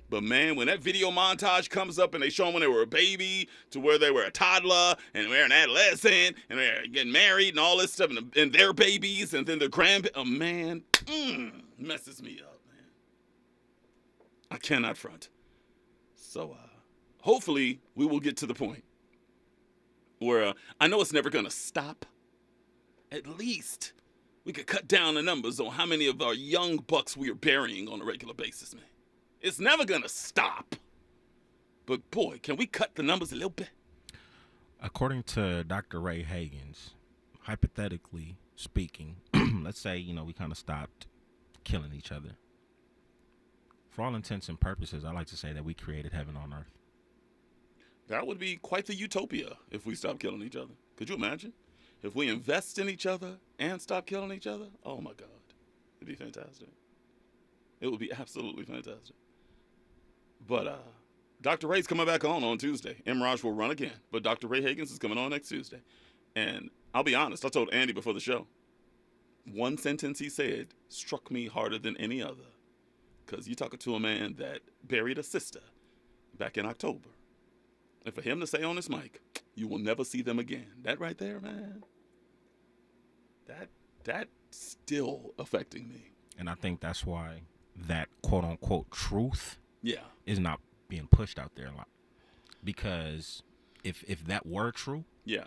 But, man, when that video montage comes up and they show them when they were a baby to where they were a toddler and they're an adolescent and they're getting married and all this stuff and their babies and then their grandbabies, messes me up, man. I cannot front. So, hopefully we will get to the point where I know it's never going to stop. At least we could cut down the numbers on how many of our young bucks we are burying on a regular basis, man. It's never going to stop. But, boy, can we cut the numbers a little bit? According to Dr. Ray Hagins, hypothetically speaking, let's say, we kind of stopped killing each other. For all intents and purposes, I like to say that we created heaven on earth. That would be quite the utopia if we stopped killing each other. Could you imagine? If we invest in each other and stop killing each other, oh, my God. It'd be fantastic. It would be absolutely fantastic. But Dr. Ray's coming back on Tuesday. Emraj will run again, but Dr. Ray Hagins is coming on next Tuesday. And I'll be honest, I told Andy before the show, one sentence he said struck me harder than any other. Because you're talking to a man that buried a sister back in October. And for him to say on this mic, you will never see them again. That right there, man, that's still affecting me. And I think that's why that quote-unquote truth is not being pushed out there a lot. Because if that were true... Yeah.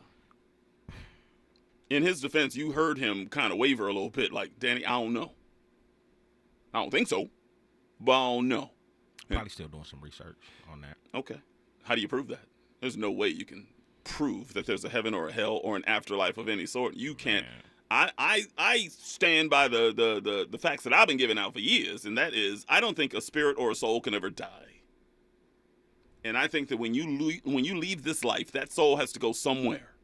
In his defense, you heard him kind of waver a little bit, like, Danny, I don't know. I don't think so, but I don't know. Probably still doing some research on that. Okay. How do you prove that? There's no way you can prove that there's a heaven or a hell or an afterlife of any sort. You can't. I stand by the facts that I've been giving out for years, and that is I don't think a spirit or a soul can ever die. And I think that when you leave this life, that soul has to go somewhere.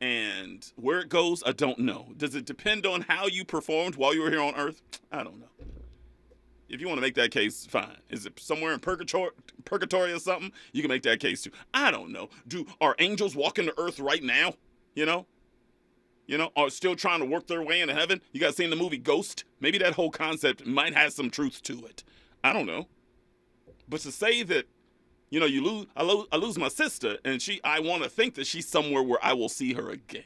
And where it goes, I don't know. Does it depend on how you performed while you were here on Earth? I don't know. If you want to make that case, fine. Is it somewhere in purgatory or something? You can make that case too. I don't know. Are angels walking the earth right now? Are still trying to work their way into heaven? You guys seen the movie Ghost? Maybe that whole concept might have some truth to it. I don't know. But to say that, I lose my sister, and I want to think that she's somewhere where I will see her again.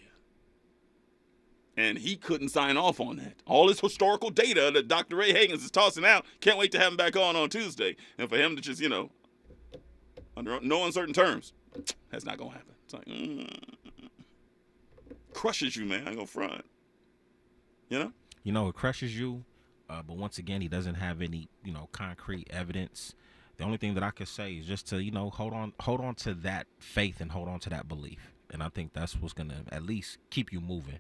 And he couldn't sign off on that. All this historical data that Dr. Ray Hagins is tossing out, can't wait to have him back on Tuesday. And for him to just, under no uncertain terms, that's not going to happen. It's like, crushes you, man. I ain't going to front. It crushes you, but once again, he doesn't have any, concrete evidence. The only thing that I could say is just to, hold on to that faith and hold on to that belief. And I think that's what's going to at least keep you moving.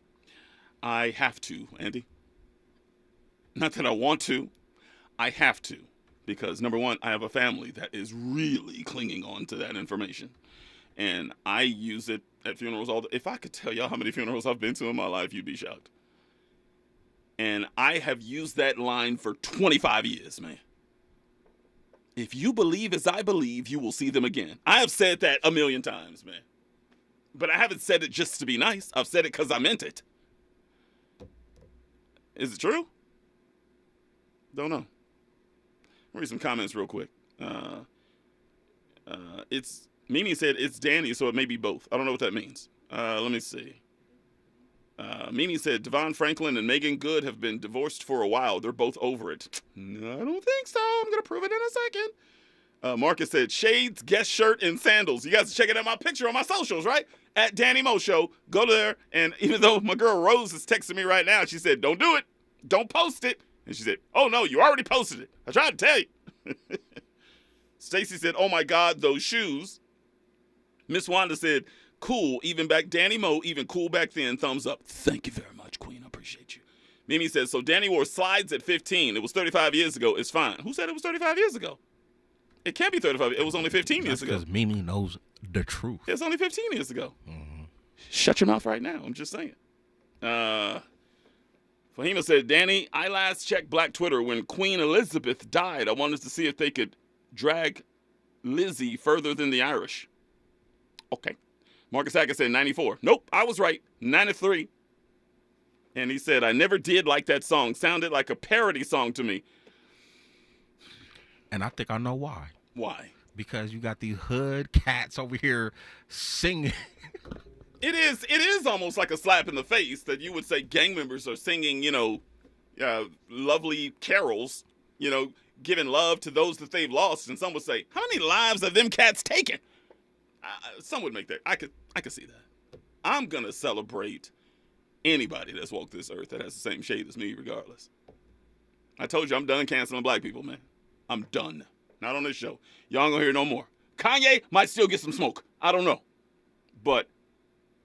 I have to, Andy. Not that I want to. I have to. Because, number one, I have a family that is really clinging on to that information. And I use it at funerals all the time. If I could tell y'all how many funerals I've been to in my life, you'd be shocked. And I have used that line for 25 years, man. If you believe as I believe, you will see them again. I have said that a million times, man. But I haven't said it just to be nice. I've said it because I meant it. Is it true? Don't know. I'll read some comments real quick. Mimi said it's Danny, so it may be both. I don't know what that means. Let me see. Mimi said Devon Franklin and Megan Good have been divorced for a while. They're both over it. No, I don't think so. I'm going to prove it in a second. Marcus said shades, guest shirt, and sandals. You guys are checking out my picture on my socials, right? At Danny Mo Show. Go there. And even though my girl Rose is texting me right now, she said, don't do it. Don't post it. And she said, oh, no, you already posted it. I tried to tell you. Stacy said, oh, my God, those shoes. Miss Wanda said, cool, even back, Danny Mo, even cool back then, thumbs up. Thank you very much, Queen. I appreciate you. Mimi says, so Danny wore slides at 15. It was 35 years ago. It's fine. Who said it was 35 years ago? It can't be 35. It was only 15 years ago. Because Mimi knows the truth. It's only 15 years ago. Mm-hmm. Shut your mouth right now. I'm just saying. Fahima said, Danny, I last checked Black Twitter when Queen Elizabeth died. I wanted to see if they could drag Lizzie further than the Irish. Okay. Marcus Hackett said 94. Nope, I was right. 93. And he said, I never did like that song. Sounded like a parody song to me. And I think I know why. Why? Because you got these hood cats over here singing. It is almost like a slap in the face that you would say gang members are singing, lovely carols, giving love to those that they've lost. And some would say, how many lives have them cats taken? Some would make that. I could see that. I'm going to celebrate anybody that's walked this earth that has the same shade as me, regardless. I told you I'm done canceling black people, man. I'm done. Not on this show. Y'all ain't gonna hear no more. Kanye might still get some smoke. I don't know. But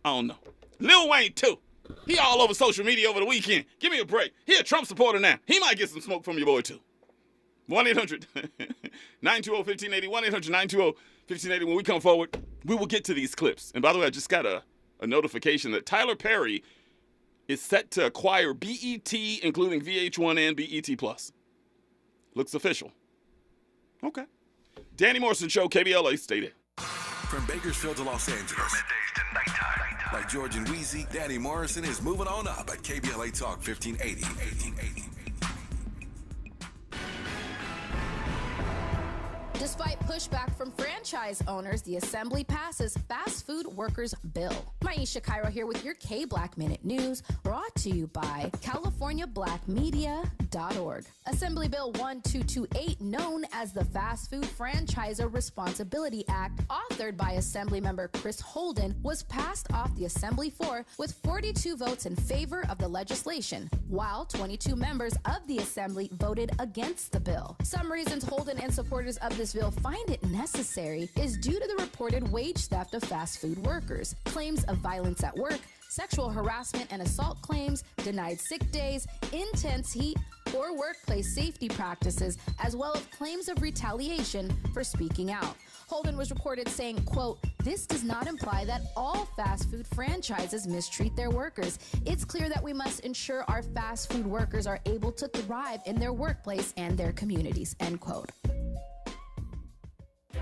I don't know. Lil Wayne, too. He all over social media over the weekend. Give me a break. He a Trump supporter now. He might get some smoke from your boy, too. 1-800-920-1580. 1-800-920-1580. When we come forward, we will get to these clips. And by the way, I just got a notification that Tyler Perry is set to acquire BET, including VH1 and BET+. Looks official. Okay. Danny Morrison Show, KBLA, stay there. From Bakersfield to Los Angeles. Middays to nighttime. Like George and Weezy, Danny Morrison is moving on up at KBLA Talk 1580. Despite pushback from franchise owners, the Assembly passes Fast Food Workers Bill. Maisha Cairo here with your K-Black Minute News, brought to you by CaliforniaBlackMedia.org. Assembly Bill 1228, known as the Fast Food Franchisor Responsibility Act, authored by Assemblymember Chris Holden, was passed off the Assembly floor with 42 votes in favor of the legislation, while 22 members of the Assembly voted against the bill. Some reasons Holden and supporters of this bill find it necessary is due to the reported wage theft of fast food workers, claims of violence at work, sexual harassment and assault claims, denied sick days, intense heat, poor workplace safety practices, as well as claims of retaliation for speaking out. Holden was reported saying, quote, "This does not imply that all fast food franchises mistreat their workers. It's clear that we must ensure our fast food workers are able to thrive in their workplace and their communities," end quote.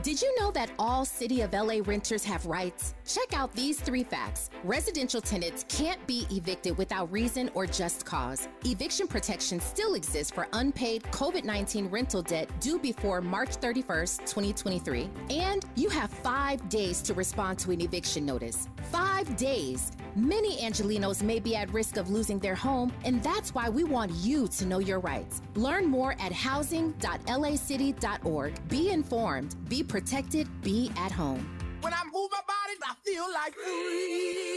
Did you know that all City of LA renters have rights? Check out these 3 facts. Residential tenants can't be evicted without reason or just cause. Eviction protection still exists for unpaid COVID-19 rental debt due before March 31st, 2023. And you have 5 days to respond to an eviction notice. 5 days. Many Angelinos may be at risk of losing their home, and that's why we want you to know your rights. Learn more at housing.lacity.org. Be informed, be protected, be at home. When I move my body, I feel like freedom.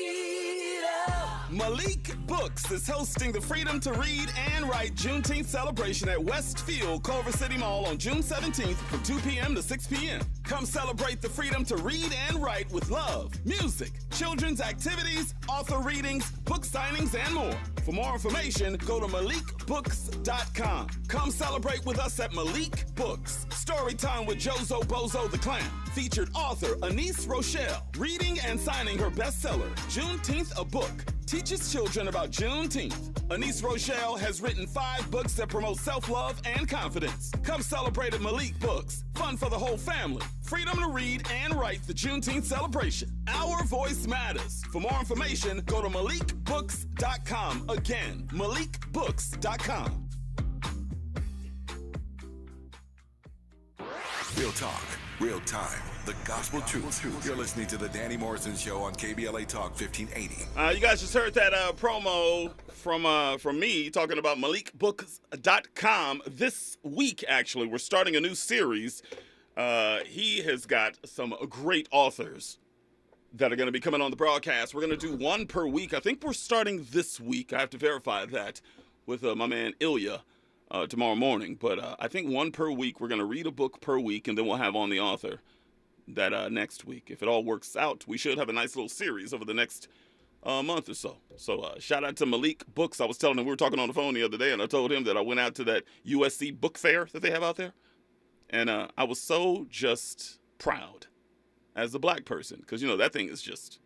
Malik Books is hosting the Freedom to Read and Write Juneteenth celebration at Westfield Culver City Mall on June 17th from 2 p.m. to 6 p.m. Come celebrate the freedom to read and write with love, music, children's activities, author readings, book signings, and more. For more information, go to MalikBooks.com. Come celebrate with us at Malik Books. Story time with Jozo Bozo the Clown. Featured author Anise Rochelle, reading and signing her bestseller, Juneteenth a Book, teaches children about Juneteenth. Anise Rochelle has written 5 books that promote self-love and confidence. Come celebrate at Malik Books. Fun for the whole family. Freedom to read and write the Juneteenth celebration. Our voice matters. For more information, go to MalikBooks.com. Again, MalikBooks.com. Real talk, real time, the gospel truth. You're listening to the Danny Morrison Show on KBLA Talk 1580. You guys just heard that promo from me talking about MalikBooks.com. This week, actually, we're starting a new series. He has got some great authors that are going to be coming on the broadcast. We're going to do 1 per week. I think we're starting this week. I have to verify that with my man Ilya. Tomorrow morning, but I think 1 per week. We're going to read a book per week, and then we'll have on the author that next week. If it all works out, we should have a nice little series over the next month or so. So shout out to Malik Books. I was telling him, we were talking on the phone the other day, and I told him that I went out to that USC book fair that they have out there, and I was so just proud as a black person, because, you know, that thing is just,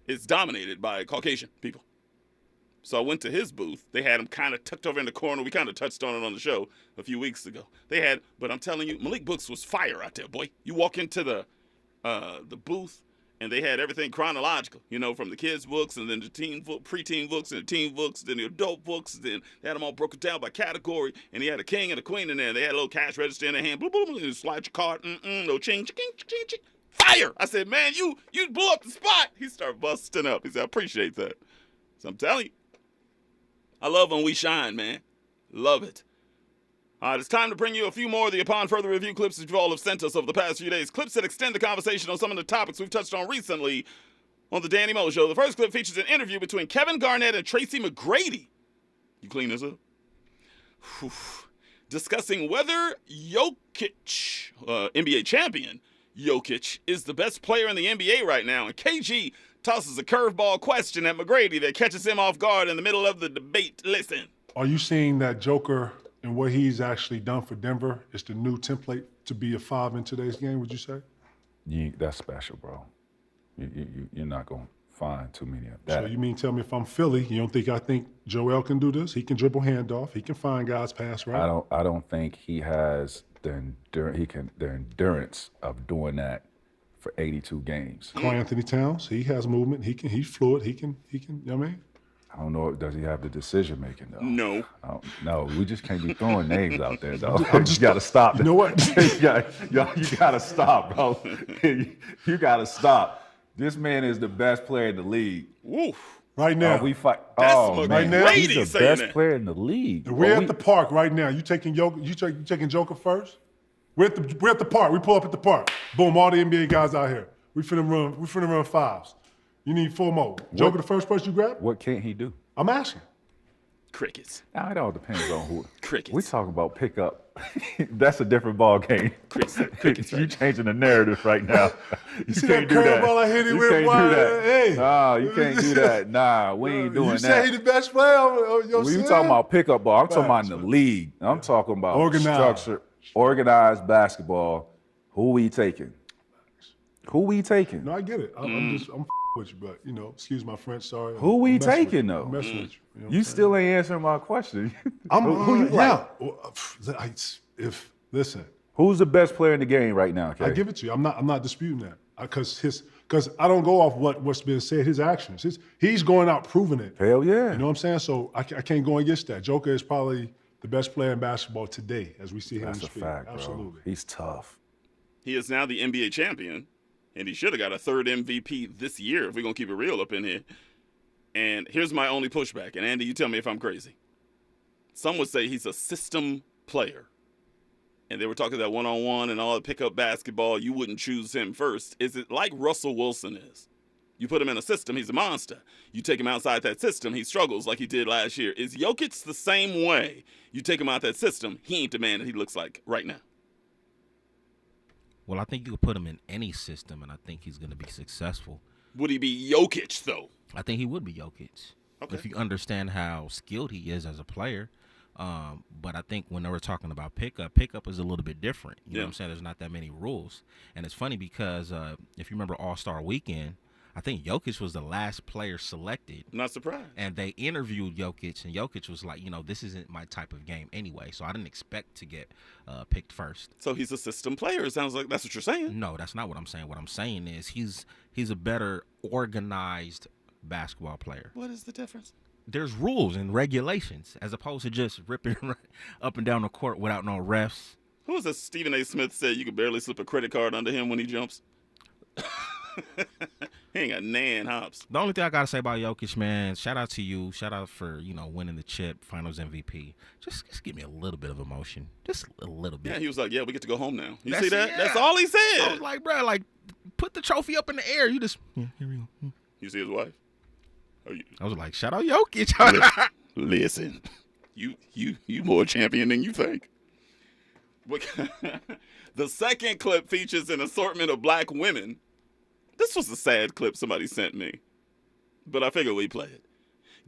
it's dominated by Caucasian people. So I went to his booth. They had him kind of tucked over in the corner. We kind of touched on it on the show a few weeks ago. But I'm telling you, Malik Books was fire out there, boy. You walk into the booth, and they had everything chronological, you know, from the kids' books, and then the preteen books, and the teen books, then the adult books. Then they had them all broken down by category, and he had a king and a queen in there. And they had a little cash register in their hand. Boom, boom, boom, and slide your card. No ching, ching, ching, ching. Fire! I said, man, you blew up the spot. He started busting up. He said, I appreciate that. So I'm telling you. I love when we shine, man. Love it. All right, it's time to bring you a few more of the Upon Further Review clips that you all have sent us over the past few days. Clips that extend the conversation on some of the topics we've touched on recently On the Danny Mo Show, the first clip features an interview between Kevin Garnett and Tracy McGrady. You clean this up? Whew. Discussing whether Jokic, NBA champion Jokic, is the best player in the NBA right now. And KG tosses a curveball question at McGrady that catches him off guard in the middle of the debate. Listen. Are you seeing that Joker and what he's actually done for Denver is the new template to be a 5 in today's game, would you say? That's special, bro. You're not going to find too many of that. So you mean tell me if I'm Philly, you don't think I think Joel can do this? He can dribble handoff. He can find guys pass right. I don't think he has the endurance of doing that for 82 games. Karl Anthony Towns, he has movement. He's fluid. He can. You know what I mean? I don't know. Does he have the decision making though? No. No, we just can't be throwing names out there though. You got to stop. You know what? you got to stop, bro. You got to stop. This man is the best player in the league. Woof. Right now. We fight. That's right now. He's the best player in the league. We're at the park right now. You taking Joker first? We're at the park. We pull up at the park. Boom, all the NBA guys out here. We finna run 5s. You need 4 more. Joker the first person you grab? What can't he do? I'm asking. Crickets. Now, it all depends on who. Crickets. We talk about pickup. That's a different ball game. Crickets. You changing the narrative right now. You see can't that do that. curveball I hit him You with? can't do that. Hey. Nah, you can't do that. Nah, we ain't doing that. You say he the best player on your When you side? talking about pickup ball, I'm talking about in the league. I'm talking about structure, organized basketball. Who we taking? No, I get it. I'm with you, but excuse my French. Sorry. Who we taking though? I'm messing with you. You know what You I'm still ain't answering my question. Who you like? Listen. Who's the best player in the game right now? Okay? I give it to you. I'm not disputing that because I don't go off what's been said. His actions. He's going out proving it. Hell yeah. You know what I'm saying? So I can't go against that. Joker is probably the best player in basketball today, as we see him. That's a fact, Absolutely. bro. He's tough. He is now the NBA champion, and he should have got a 3rd MVP this year if we're going to keep it real up in here. And here's my only pushback, and Andy, you tell me if I'm crazy. Some would say he's a system player. And they were talking that one-on-one and all the pickup basketball, you wouldn't choose him first. Is it like Russell Wilson is? You put him in a system, he's a monster. You take him outside that system, he struggles like he did last year. Is Jokic the same way? You take him out that system, he ain't the man that he looks like right now. Well, I think you could put him in any system, and I think he's going to be successful. Would he be Jokic, though? I think he would be Jokic. Okay. If you understand how skilled he is as a player. But I think when they were talking about pickup is a little bit different. You know what I'm saying? There's not that many rules. And it's funny because if you remember All-Star Weekend, I think Jokic was the last player selected. Not surprised. And they interviewed Jokic, and Jokic was like, this isn't my type of game anyway. So I didn't expect to get picked first. So he's a system player. It sounds like that's what you're saying. No, that's not what I'm saying. What I'm saying is he's a better organized basketball player. What is the difference? There's rules and regulations as opposed to just ripping up and down the court without no refs. Who was that? Stephen A. Smith said you could barely slip a credit card under him when he jumps. He ain't got nan hops. The only thing I gotta say about Jokic, man, shout out to you. Shout out for winning the chip, Finals MVP. Just give me a little bit of emotion, just a little bit. Yeah, he was like, "Yeah, we get to go home now." You see that? Yeah. That's all he said. I was like, bro, put the trophy up in the air. You just here we go. You see his wife? I was like, shout out Jokic. Listen, you more champion than you think. The second clip features an assortment of black women. This was a sad clip somebody sent me, but I figured we'd play it.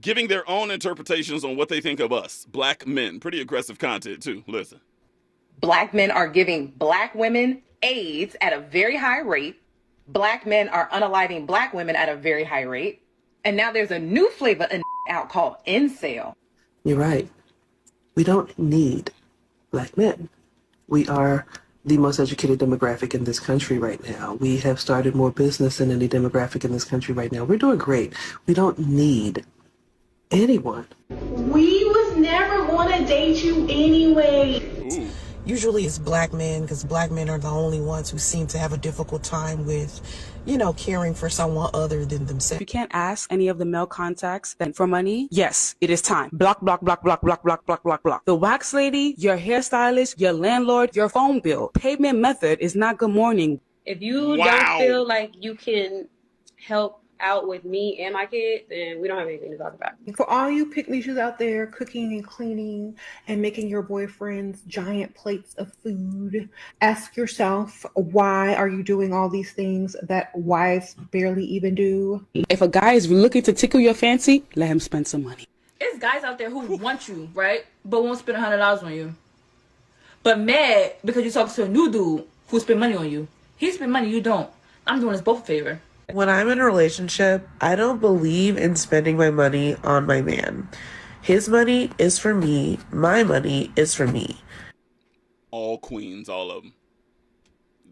Giving their own interpretations on what they think of us, black men. Pretty aggressive content, too. Listen. Black men are giving black women AIDS at a very high rate. Black men are unaliving black women at a very high rate. And now there's a new flavor out called incel. You're right. We don't need black men. We are the most educated demographic in this country right now. We have started more business than any demographic in this country right now. We're doing great. We don't need anyone. We was never going to date you anyway. Ooh. Usually it's black men, because black men are the only ones who seem to have a difficult time with, caring for someone other than themselves. You can't ask any of the male contacts that for money. Yes, it is time. Block, block, block, block, block, block, block, block, block. The wax lady, your hairstylist, your landlord, your phone bill. Payment method is not good morning. If you don't feel like you can help out with me and my kid, then we don't have anything to talk about. For all you pick-me-shoes out there cooking and cleaning and making your boyfriends giant plates of food, ask yourself, why are you doing all these things that wives barely even do? If a guy is looking to tickle your fancy, let him spend some money. It's guys out there who want you, right? But won't spend $100 on you. But mad because you talk to a new dude who spend money on you. He spend money, you don't. I'm doing us both a favor. When I'm in a relationship, I don't believe in spending my money on my man. His money is for me. My money is for me. All queens, all of them.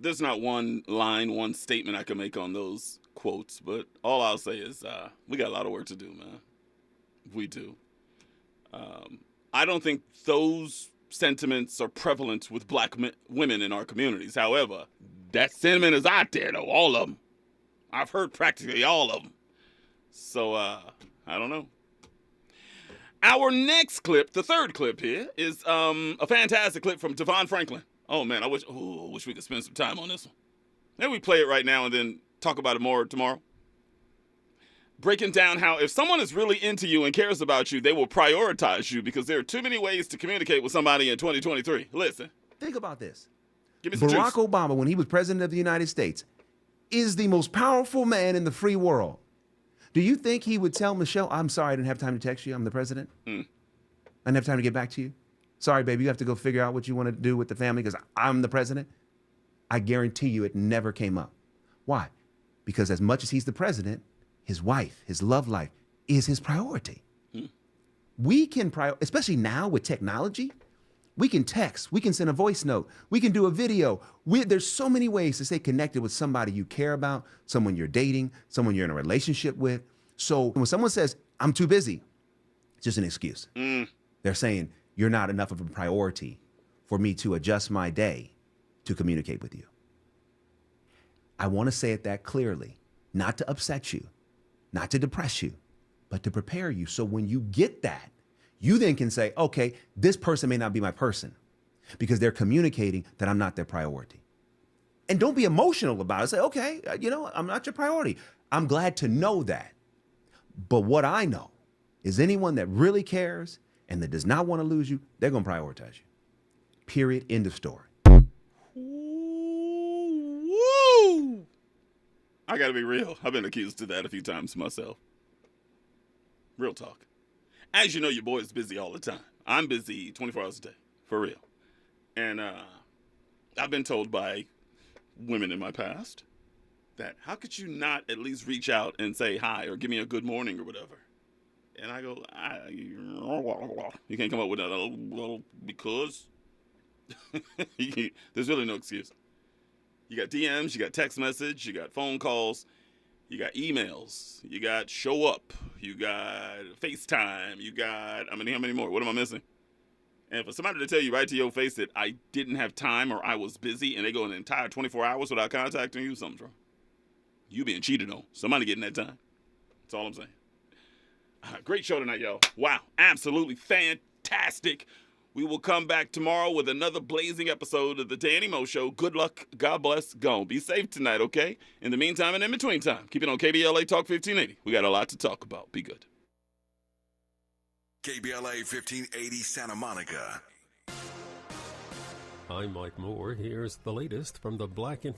There's not one line, one statement I can make on those quotes, but all I'll say is we got a lot of work to do, man. We do. I don't think those sentiments are prevalent with black women in our communities. However, that sentiment is out there, though, all of them. I've heard practically all of them. So, I don't know. Our next clip, the third clip here, is a fantastic clip from Devon Franklin. Oh, man, I wish we could spend some time on this one. Maybe we play it right now and then talk about it more tomorrow. Breaking down how if someone is really into you and cares about you, they will prioritize you because there are too many ways to communicate with somebody in 2023. Listen. Think about this. Give me some Barack juice. Obama, when he was president of the United States, is the most powerful man in the free world. Do you think he would tell Michelle, I'm sorry, I didn't have time to text you. I'm the president. I didn't have time to get back to you. Sorry, baby, you have to go figure out what you want to do with the family because I'm the president. I guarantee you it never came up. Why? Because as much as he's the president, his wife, his love life is his priority. We can, especially now with technology, we can text, we can send a voice note, we can do a video. There's so many ways to stay connected with somebody you care about, someone you're dating, someone you're in a relationship with. So when someone says, I'm too busy, it's just an excuse. They're saying, you're not enough of a priority for me to adjust my day to communicate with you. I want to say it that clearly, not to upset you, not to depress you, but to prepare you. So when you get that, you then can say, okay, this person may not be my person because they're communicating that I'm not their priority. And don't be emotional about it. Say, okay, I'm not your priority. I'm glad to know that. But what I know is anyone that really cares and that does not want to lose you, they're going to prioritize you. Period. End of story. Woo! I got to be real. I've been accused of that a few times myself. Real talk. As you know, your boy is busy all the time. I'm busy 24 hours a day, for real. And I've been told by women in my past that how could you not at least reach out and say hi or give me a good morning or whatever? And I go, you can't come up with that because there's really no excuse. You got DMs, you got text message, you got phone calls. You got emails, you got show up, you got FaceTime, you got, how many more? What am I missing? And for somebody to tell you right to your face that I didn't have time or I was busy and they go an entire 24 hours without contacting you, something's wrong. You being cheated on. Somebody getting that time. That's all I'm saying. Great show tonight, y'all. Wow, absolutely fantastic. We will come back tomorrow with another blazing episode of the Danny Mo Show. Good luck. God bless. Go. Be safe tonight, okay? In the meantime and in between time, keep it on KBLA Talk 1580. We got a lot to talk about. Be good. KBLA 1580 Santa Monica. I'm Mike Moore. Here's the latest from the Black Information